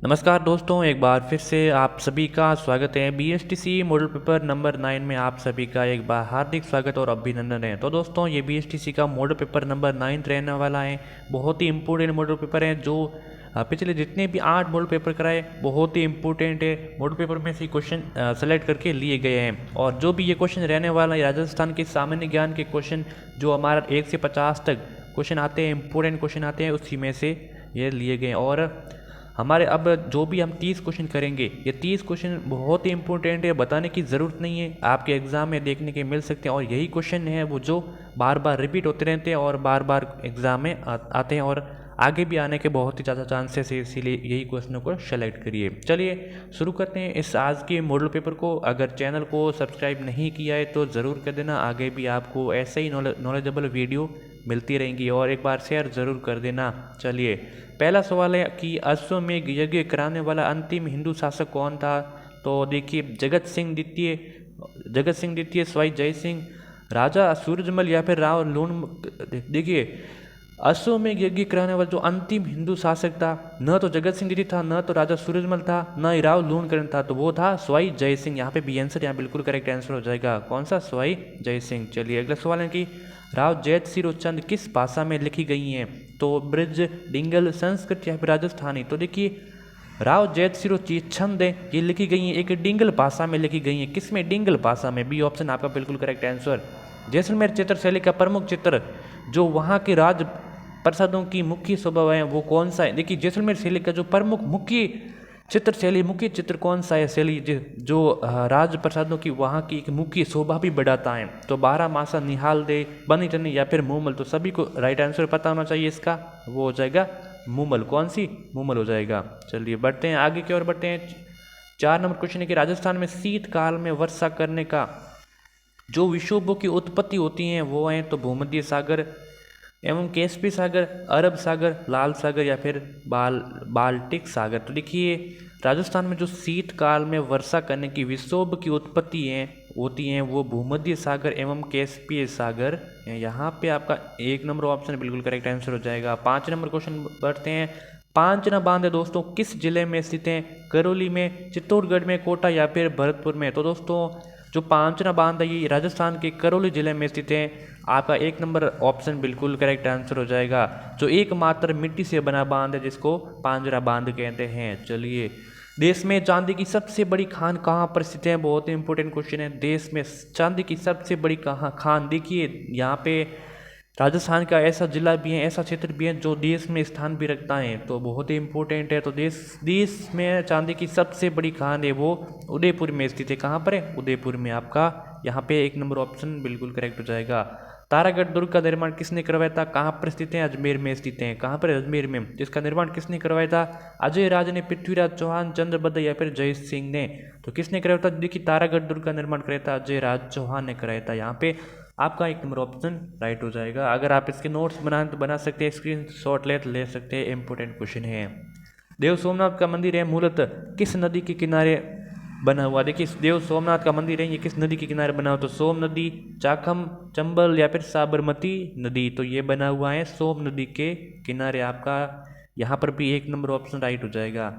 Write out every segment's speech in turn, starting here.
नमस्कार दोस्तों, एक बार फिर से आप सभी का स्वागत है। बीएसटीसी मॉडल पेपर नंबर 9 में आप सभी का एक बार हार्दिक स्वागत और अभिनंदन है। तो दोस्तों, ये बीएसटीसी का मॉडल पेपर नंबर 9 रहने वाला है। बहुत ही इंपॉर्टेंट मॉडल पेपर है जो पिछले जितने भी 8 मॉडल पेपर कराए बहुत ही इंपॉर्टेंट है। मॉडल पेपर में से क्वेश्चन सेलेक्ट करके लिए गए हैं और जो भी ये क्वेश्चन रहने वाला है राजस्थान के सामान्य ज्ञान के क्वेश्चन जो हमारा 1 से 50 तक क्वेश्चन आते हैं, इंपॉर्टेंट क्वेश्चन आते हैं, उसी में से ये लिए गए हैं। और हमारे अब जो भी हम 30 क्वेश्चन करेंगे, ये 30 क्वेश्चन बहुत ही इंपॉर्टेंट है, बताने की ज़रूरत नहीं है, आपके एग्ज़ाम में देखने के मिल सकते हैं। और यही क्वेश्चन है वो जो बार बार रिपीट होते रहते हैं और बार बार एग्ज़ाम में आते हैं और आगे भी आने के बहुत ही ज़्यादा चांसेस है, इसीलिए यही क्वेश्चनों को सेलेक्ट करिए। चलिए शुरू करते हैं इस आज के मॉडल पेपर को। अगर चैनल को सब्सक्राइब नहीं किया है तो ज़रूर कर देना, आगे भी आपको ऐसे ही नॉलेजेबल वीडियो मिलती रहेंगी और एक बार शेयर ज़रूर कर देना। चलिए, पहला सवाल है कि अश्वमेध यज्ञ कराने वाला अंतिम हिंदू शासक कौन था? तो देखिए, जगत सिंह द्वितीय, सवाई जय सिंह, राजा सूरजमल या फिर राव लूण। देखिए, अश्वमेध यज्ञ कराने वाला जो अंतिम हिंदू शासक था, न तो जगत सिंह द्वितीय था, न तो राजा सूरजमल था, न ही राव लूणकरण था, तो वो था सवाई जय सिंह। यहाँ पे बी आंसर, यहाँ बिल्कुल करेक्ट आंसर हो जाएगा। कौन सा? सवाई जय सिंह। चलिए, अगला सवाल है कि राव जैत सिरो चंद किस भाषा में लिखी गई हैं? तो ब्रज, डिंगल, संस्कृत या फिर राजस्थानी। तो देखिए, राव जैत सिरो छंद है, ये लिखी गई हैं एक डिंगल भाषा में लिखी गई हैं। किसमें? डिंगल भाषा में। बी ऑप्शन आपका बिल्कुल करेक्ट आंसर। जैसलमेर चित्र शैली का प्रमुख चित्र जो वहाँ के राज प्रसादों की मुख्य स्वभाव है वो कौन सा है? देखिए, जैसलमेर शैली का जो प्रमुख मुख्य चित्र कौन सा है? शैली जो राज प्रसादों की वहाँ की एक मुख्य शोभा भी बढ़ाता है। तो 12 मासा, निहाल दे, बनी टनी या फिर मूमल। तो सभी को राइट आंसर पता होना चाहिए इसका, वो हो जाएगा मूमल। कौन सी? मूमल हो जाएगा। चलिए बढ़ते हैं आगे की ओर बढ़ते हैं। 4 नंबर क्वेश्चन है कि राजस्थान में शीतकाल में वर्षा करने का जो विक्षोभों की उत्पत्ति होती हैं वो हैं तो भूमध्य सागर एवं कैस्पी सागर, अरब सागर, लाल सागर या फिर बाल्टिक सागर। तो देखिए, राजस्थान में जो शीतकाल में वर्षा करने की विक्षोभ की उत्पत्ति होती हैं वो भूमध्य सागर एवं कैस्पीय सागर है। यहाँ पे आपका 1 नंबर ऑप्शन बिल्कुल करेक्ट आंसर हो जाएगा। 5 नंबर क्वेश्चन बढ़ते हैं। पांचना बांध है दोस्तों किस जिले में स्थित है? करौली में, चित्तौड़गढ़ में, कोटा या फिर भरतपुर में। तो दोस्तों, जो पांचना बांध है ये राजस्थान के करौली जिले में स्थित है। आपका 1 नंबर ऑप्शन बिल्कुल करेक्ट आंसर हो जाएगा। जो एकमात्र मिट्टी से बना बांध है जिसको पांजरा बांध कहते हैं। चलिए, देश में चांदी की सबसे बड़ी खान कहाँ पर स्थित है? बहुत ही इंपॉर्टेंट क्वेश्चन है। देश में चांदी की सबसे बड़ी खान, देखिए यहाँ पे राजस्थान का ऐसा जिला भी है, ऐसा क्षेत्र भी है जो देश में स्थान भी रखता है, तो बहुत ही इंपॉर्टेंट है। तो देश में चांदी की सबसे बड़ी खान है वो उदयपुर में स्थित है। कहाँ पर है? उदयपुर में। आपका यहाँ पे 1 नंबर ऑप्शन बिल्कुल करेक्ट हो जाएगा। तारागढ़ दुर्ग का निर्माण किसने करवाया था? कहाँ पर स्थित है? अजमेर में स्थित है। कहाँ पर? अजमेर में। जिसका निर्माण किसने करवाया था? अजय राज ने, पृथ्वीराज चौहान, चंद्रबद्ध या फिर जय सिंह ने। तो किसने कराया था? देखिए, तारागढ़ दुर्ग का निर्माण कराया था अजय राज चौहान ने कराया था। यहाँ पे आपका 1 नंबर ऑप्शन राइट हो जाएगा। अगर आप इसके नोट्स बनाए तो बना सकते हैं, स्क्रीनशॉट ले सकते हैं, इंपॉर्टेंट क्वेश्चन है। देव सोमनाथ का मंदिर है मूलतः किस नदी के किनारे बना हुआ? देखिए, देव सोमनाथ का मंदिर है ये किस नदी के किनारे बना हुआ? तो सोम नदी, चाखम, चंबल या फिर साबरमती नदी। तो ये बना हुआ है सोम नदी के किनारे। आपका यहाँ पर भी 1 नंबर ऑप्शन राइट हो जाएगा।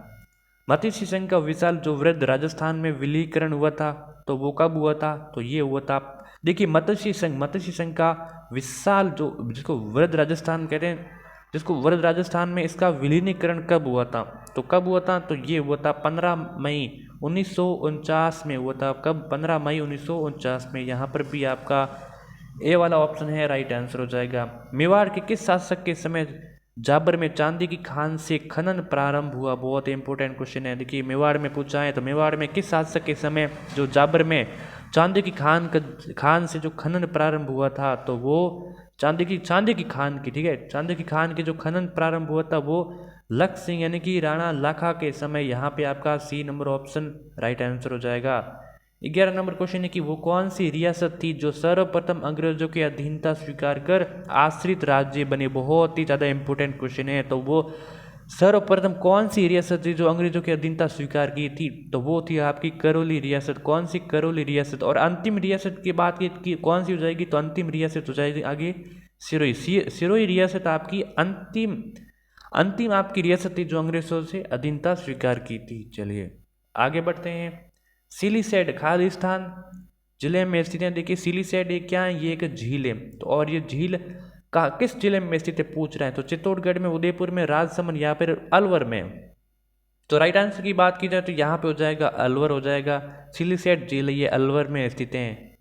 मत्स्य संघ का विशाल जो वृद्ध राजस्थान में विलीकरण हुआ था तो वो कब हुआ था? तो ये हुआ था, देखिए, मत्स्य संघ का विशाल जो जिसको वृद्ध राजस्थान कहते हैं, जिसको वृद्ध राजस्थान में इसका विलीनीकरण कब हुआ था? तो कब हुआ था? तो ये हुआ था 15 मई 1949 में हुआ था। कब? 15 मई 1949 में। यहाँ पर भी आपका ए वाला ऑप्शन है राइट आंसर हो जाएगा। मेवाड़ के किस शासक के समय जाबर में चांदी की खान से खनन प्रारंभ हुआ? बहुत इंपॉर्टेंट क्वेश्चन है। देखिए, मेवाड़ में पूछा है तो मेवाड़ में किस शासक के समय जो जाबर में चांदी की खान से जो खनन प्रारंभ हुआ था तो वो चांदी की खान की, ठीक है, चांदी की खान के जो खनन प्रारंभ हुआ था वो लख सिंह यानी कि राणा लाखा के समय। यहाँ पे आपका C number option right answer हो जाएगा। 11 नंबर क्वेश्चन है कि वो कौन सी रियासत थी जो सर्वप्रथम अंग्रेजों की अधीनता स्वीकार कर आश्रित राज्य बने? बहुत ही ज़्यादा इंपॉर्टेंट क्वेश्चन है। तो वो सर्वप्रथम कौन सी रियासत थी जो अंग्रेजों की अधीनता स्वीकार की थी? तो वो थी आपकी करौली रियासत। कौन सी? करौली रियासत। और अंतिम रियासत की बात की कौन सी हो जाएगी? तो अंतिम रियासत हो जाएगी आगे सिरोही रियासत आपकी अंतिम अंतिम आपकी रियासत थी जो अंग्रेजों से अधीनता स्वीकार की थी। चलिए आगे बढ़ते हैं। सिलीसेड खालिस्तान जिले में स्थित है। देखिए सिलीसेड ये क्या है, ये एक झील है। तो और ये झील का किस जिले में स्थित है पूछ रहे हैं, तो चित्तौड़गढ़ में, उदयपुर में, राजसमंद या फिर अलवर में। तो राइट आंसर की बात की जाए तो यहाँ पे हो जाएगा अलवर हो जाएगा। सिलीसेड झील ये अलवर में स्थित है।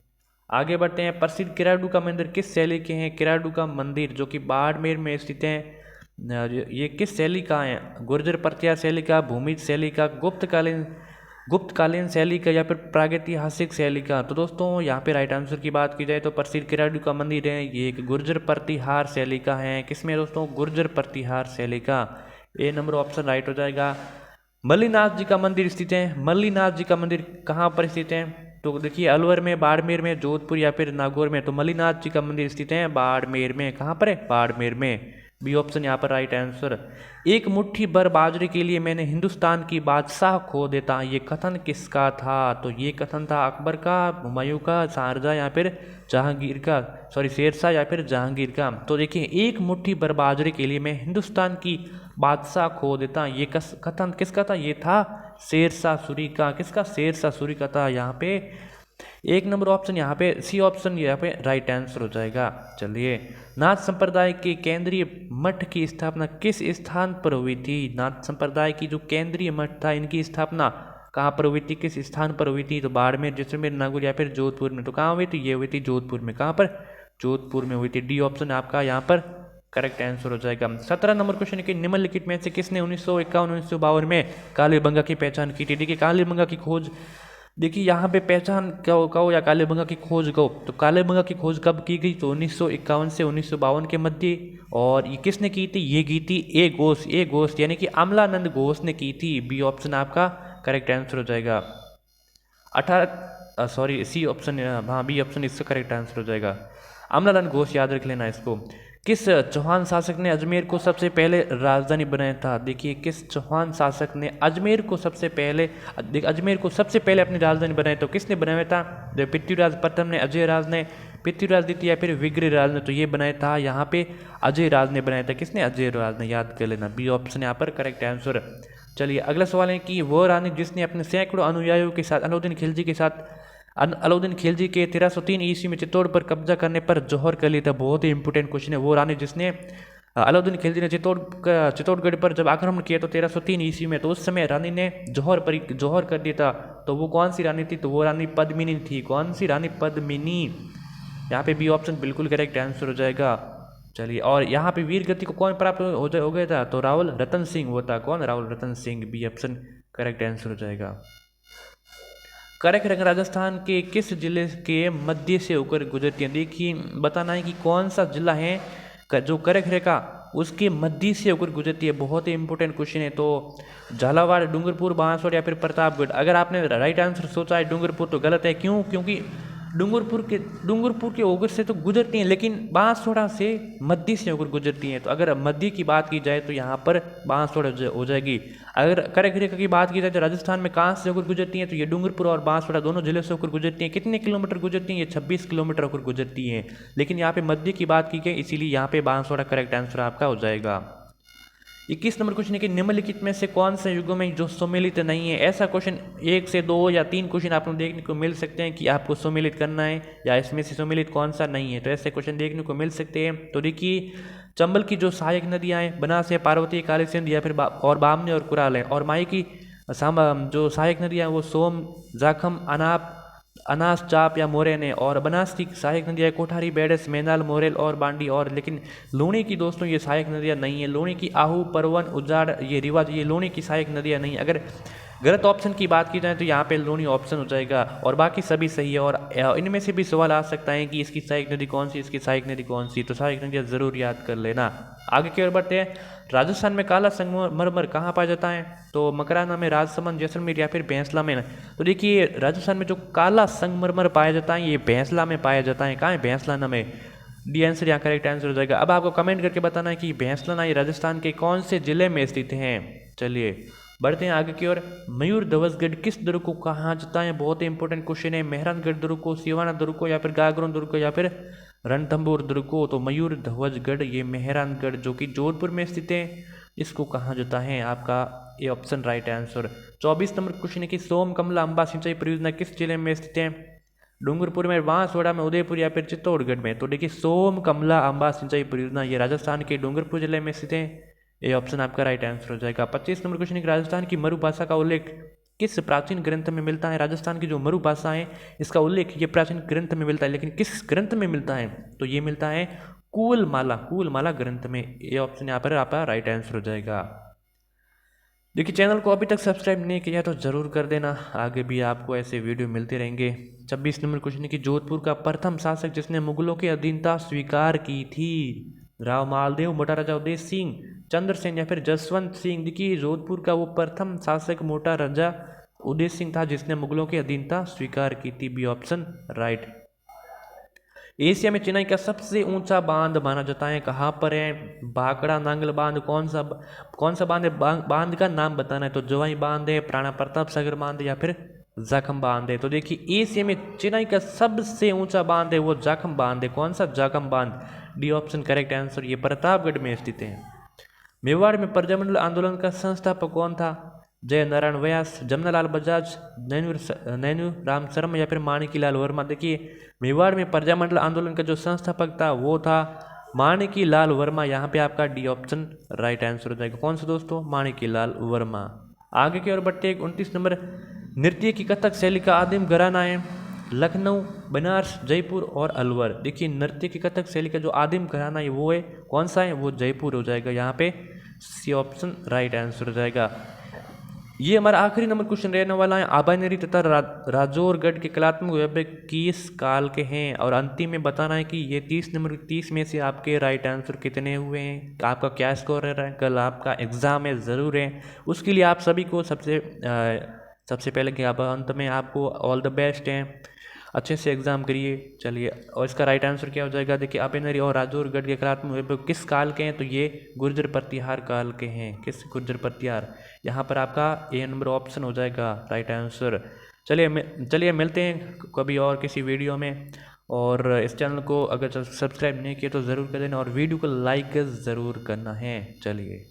आगे बढ़ते हैं। प्रसिद्ध किराडू का मंदिर किस शैली के हैं। किराडू का मंदिर जो कि बाड़मेर में स्थित है, ये किस शैली का है। गुर्जर प्रत्यार शैली का, भूमिज शैली का, गुप्तकालीन शैली का या फिर प्रागैतिहासिक शैली का। तो दोस्तों यहाँ पे राइट आंसर की बात की जाए तो प्रसिद्ध किराडू का मंदिर है ये एक गुर्जर प्रतिहार शैली का है। किसमें दोस्तों, गुर्जर प्रतिहार शैली का। ए नंबर ऑप्शन राइट हो जाएगा। मल्लीनाथ जी का मंदिर स्थित है। मल्लीनाथ जी का मंदिर कहाँ पर स्थित है, तो देखिए अलवर में, बाड़मेर में, जोधपुर या फिर नागौर में। तो मल्लीनाथ जी का मंदिर स्थित है बाड़मेर में। कहाँ पर है, बाड़मेर में। बी ऑप्शन यहाँ पर राइट आंसर। एक मुट्ठी भर बाजरे के लिए मैंने हिंदुस्तान की बादशाह खो देता, ये कथन किसका था। तो ये कथन था अकबर का, हुमायूं का, शाहजहां या फिर जहांगीर का, सॉरी शेरशाह या फिर जहांगीर का। तो देखिए एक मुट्ठी भर बाजरे के लिए मैं हिंदुस्तान की बादशाह खो देता, ये कथन किसका था, ये था शेरशाह सूरी का। किसका, शेरशाह सूरी का था। यहाँ पे एक नंबर ऑप्शन यहाँ पे सी ऑप्शन यहाँ पे राइट आंसर हो जाएगा। चलिए नाथ संप्रदाय के केंद्रीय मठ की स्थापना किस स्थान पर हुई थी। नाथ संप्रदाय की जो केंद्रीय मठ था इनकी स्थापना कहाँ पर हुई थी, किस स्थान पर हुई थी। तो बाड़मेर, जैसलमेर, नागौर या फिर जोधपुर में। तो कहाँ हुई थी, ये हुई थी जोधपुर में। कहाँ पर, जोधपुर में हुई थी। डी ऑप्शन आपका यहाँ पर करेक्ट आंसर हो जाएगा। 17 नंबर क्वेश्चन है कि निम्नलिखित में से किसने 1951-1952 में कालीबंगा की पहचान की थी। देखिए कालीबंगा की खोज, देखिए यहाँ पे पहचान क्या कहो या कालीबंगा की खोज कहो, तो कालीबंगा की खोज कब की गई, तो 1951 से 1952 के मध्य। और ये किसने की थी, ये की थी ए घोष यानी कि अमलानंद घोष ने की थी। बी ऑप्शन आपका करेक्ट आंसर हो जाएगा। 18 सॉरी सी ऑप्शन, हाँ बी ऑप्शन इसका करेक्ट आंसर हो जाएगा। अमलानंद घोष याद रख लेना इसको। किस चौहान शासक ने अजमेर को सबसे पहले राजधानी बनाया था। देखिए किस चौहान शासक ने अजमेर को सबसे पहले अपनी राजधानी बनाई, तो किसने बनाया था। पृथ्वीराज प्रथम ने, अजय राज ने, पृथ्वीराज द्वितीय या फिर विग्रहराज ने। तो ये बनाया था यहाँ पे अजय राज ने बनाया था। किसने, अजय राज ने। याद कर लेना, बी ऑप्शन यहाँ पर करेक्ट आंसर। चलिए अगला सवाल है कि वो रानी जिसने अपने सैकड़ों अनुयायियों के साथ अलाउद्दीन खिलजी के 1303 ईस्वी में चित्तौड़ पर कब्जा करने पर जौहर कर लिया था। बहुत ही इंपॉर्टेंट क्वेश्चन है। वो रानी जिसने, अलाउद्दीन खिलजी ने चित्तौड़गढ़ पर जब आक्रमण किया तो 1303 ईस्वी में, तो उस समय रानी ने जौहर कर दिया था। तो वो कौन सी रानी थी, तो वो रानी पद्मिनी थी। कौन सी रानी, पद्मिनी। यहाँ पे बी ऑप्शन बिल्कुल करेक्ट आंसर हो जाएगा। चलिए और यहाँ पे वीर गति को कौन प्राप्त हो गया था, तो रावल रतन सिंह होता। कौन, Rawal Ratan Singh. B option correct answer हो जाएगा। करक राजस्थान के किस जिले के मध्य से होकर गुजरती है। देखिए बताना है कि कौन सा जिला है जो करक रेखा उसके मध्य से होकर गुजरती है। बहुत ही इंपॉर्टेंट क्वेश्चन है। तो झालावाड़, डूंगरपुर, बांसवाड़ा या फिर प्रतापगढ़। अगर आपने राइट आंसर सोचा है डूंगरपुर तो गलत है। क्यों, क्योंकि डूंगरपुर के होकर से तो गुजरती हैं, लेकिन बांसवाड़ा से मध्य से होकर गुजरती हैं। तो अगर मध्य की बात की जाए तो यहाँ पर बांसवाड़ा हो जाएगी। अगर करक रेखा की बात की जाए तो राजस्थान में कहाँ से होकर गुजरती हैं, तो ये डूंगरपुर और बांसवाड़ा दोनों जिले से होकर गुजरती हैं। कितने किलोमीटर गुजरती हैं, ये 26 किलोमीटर होकर गुजरती हैं। लेकिन यहाँ पे मध्य की बात की गई, इसीलिए यहाँ पे बांसवाड़ा करेक्ट आंसर आपका हो जाएगा। 21 नंबर क्वेश्चन है कि निम्नलिखित में से कौन से युगों में जो सम्मिलित नहीं है। ऐसा क्वेश्चन 1 से 2 या 3 क्वेश्चन आपको देखने को मिल सकते हैं कि आपको सम्मिलित करना है या इसमें से सम्मिलित कौन सा नहीं है। तो ऐसे क्वेश्चन देखने को मिल सकते हैं। तो देखिए चंबल की जो सहायक नदियाँ हैं, बनास है, पार्वती, काली सिंध या फिर बामनी और कुराल है। और माई की जो सहायक नदियाँ वो सोम, जाखम, अनास, चाप या मोरेन है। और बनास की सहायक नदियाँ कोठारी, बेडस, मैनाल, मोरेल और बांडी। और लेकिन लूणी की दोस्तों ये सहायक नदियाँ नहीं है। लूणी की आहू, परवन, उजाड़, ये रिवाज, ये लूणी की सहायक नदियाँ नहीं है। अगर गलत ऑप्शन की बात की जाए तो यहाँ पे लूणी ऑप्शन हो जाएगा और बाकी सभी सही है। और इनमें से भी सवाल आ सकता है कि इसकी सहायक नदी कौन सी, इसकी सहायक नदी कौन सी। तो सहायक नदियाँ जरूर याद कर लेना। आगे की ओर बढ़ते हैं। राजस्थान में काला संगमरमर कहाँ पाया जाता है, तो मकराना में, राजसमंद, जैसलमेर या फिर भैंसला में। तो देखिए राजस्थान में जो काला संगमरमर पाया जाता है ये भैंसला में पाया जाता है। कहाँ है, भैंसला में। डी आंसर यहाँ करेक्ट आंसर हो जाएगा। अब आपको कमेंट करके बताना है कि भैंसला ये राजस्थान के कौन से जिले में स्थित हैं। चलिए बढ़ते हैं आगे की ओर। मयूर ध्वजगढ़ किस दुर्ग को कहा जाता है। बहुत ही इंपॉर्टेंट क्वेश्चन है। मेहरानगढ़ दुर्ग को, सिवाना दुर्ग को या फिर गागरोन दुर्ग को या फिर रणथंभौर दुर्ग को। तो मयूर ध्वजगढ़ ये मेहरानगढ़ जो कि जोधपुर में स्थित है। इसको कहा जाता है आपका A option right answer. 24 number question है कि सोम कमला अंबा सिंचाई परियोजना किस जिले में स्थित है? डूंगरपुर में, बांसवाड़ा में, उदयपुर या फिर चित्तौड़गढ़ में? तो देखिए सोम कमला अंबा सिंचाई परियोजना ये राजस्थान के डूंगरपुर जिले में स्थित है। ये ऑप्शन आपका राइट आंसर हो जाएगा। 25 नंबर क्वेश्चन है कि राजस्थान की मरु भाषा का उल्लेख किस प्राचीन ग्रंथ में मिलता है? राजस्थान की जो मरु भाषा है इसका उल्लेख ये प्राचीन ग्रंथ में मिलता है, लेकिन किस ग्रंथ में मिलता है? तो ये मिलता है कुलमाला ग्रंथ में। ये ऑप्शन यहाँ पर आपका राइट आंसर हो जाएगा। देखिए चैनल को अभी तक सब्सक्राइब नहीं किया तो ज़रूर कर देना, आगे भी आपको ऐसे वीडियो मिलते रहेंगे। 26 नंबर क्वेश्चन है कि जोधपुर का प्रथम शासक जिसने मुगलों की अधीनता स्वीकार की थी? राव मालदेव, मोटा राजा उदय सिंह, चंद्रसेन या फिर जसवंत सिंह? देखिए जोधपुर का वो प्रथम शासक मोटा राजा उदय सिंह था जिसने मुगलों की अधीनता स्वीकार की थी। B option right. एशिया में चेन्नई का सबसे ऊंचा बांध माना जाता है, कहाँ पर है? भाखड़ा नांगल बांध? कौन सा बांध है? बांध का नाम बताना है। तो जवाई बांध है, प्राणा प्रताप सागर बांध या फिर जाखम बांध है? तो देखिए एशिया में चेन्नई का सबसे ऊंचा बांध है वो जाखम बांध है। कौन सा? जाखम बांध। D option correct answer. ये प्रतापगढ़ में स्थित है। मेवाड़ में प्रजामंडल आंदोलन का संस्थापक कौन था? जय नारायण व्यास, जमनालाल बजाज, नैनू राम शर्मा या फिर माणिकीलाल वर्मा? देखिए मेवाड़ में प्रजामंडल आंदोलन का जो संस्थापक था वो था माणिकीलाल वर्मा। यहाँ पे आपका डी ऑप्शन राइट आंसर हो जाएगा। कौन सा दोस्तों? माणिकीलाल वर्मा। आगे की ओर बढ़ते 29 नंबर, नृत्य की कथक शैली का आदिम घराना है? लखनऊ, बनारस, जयपुर और अलवर? देखिए नृत्य की कथक शैली का जो आदिम घराना है वो है कौन सा है? वो जयपुर हो जाएगा। यहाँ पे सी ऑप्शन राइट आंसर हो जाएगा। ये हमारा आखिरी नंबर क्वेश्चन रहने वाला है। आबानेरी तथा राजौरगढ़ के कलात्मक वैभव किस काल के हैं? और अंतिम में बताना है कि ये 30 में से आपके राइट आंसर कितने हुए हैं, आपका क्या स्कोर रह रहा है। कल आपका एग्जाम है, ज़रूर है। उसके लिए आप सभी को सबसे पहले कि आप अंत में आपको ऑल द बेस्ट हैं, अच्छे से एग्जाम करिए। चलिए, और इसका राइट आंसर क्या हो जाएगा? देखिए आबेनरी और राजौरगढ़ के कलात्मक वैभव किस काल के हैं? तो ये गुर्जर प्रतिहार काल के हैं। किस? गुर्जर प्रतिहार। यहाँ पर आपका ए नंबर ऑप्शन हो जाएगा राइट आंसर। चलिए मिलते हैं कभी और किसी वीडियो में। और इस चैनल को अगर सब्सक्राइब नहीं किया तो ज़रूर कर देना और वीडियो को लाइक ज़रूर करना है। चलिए।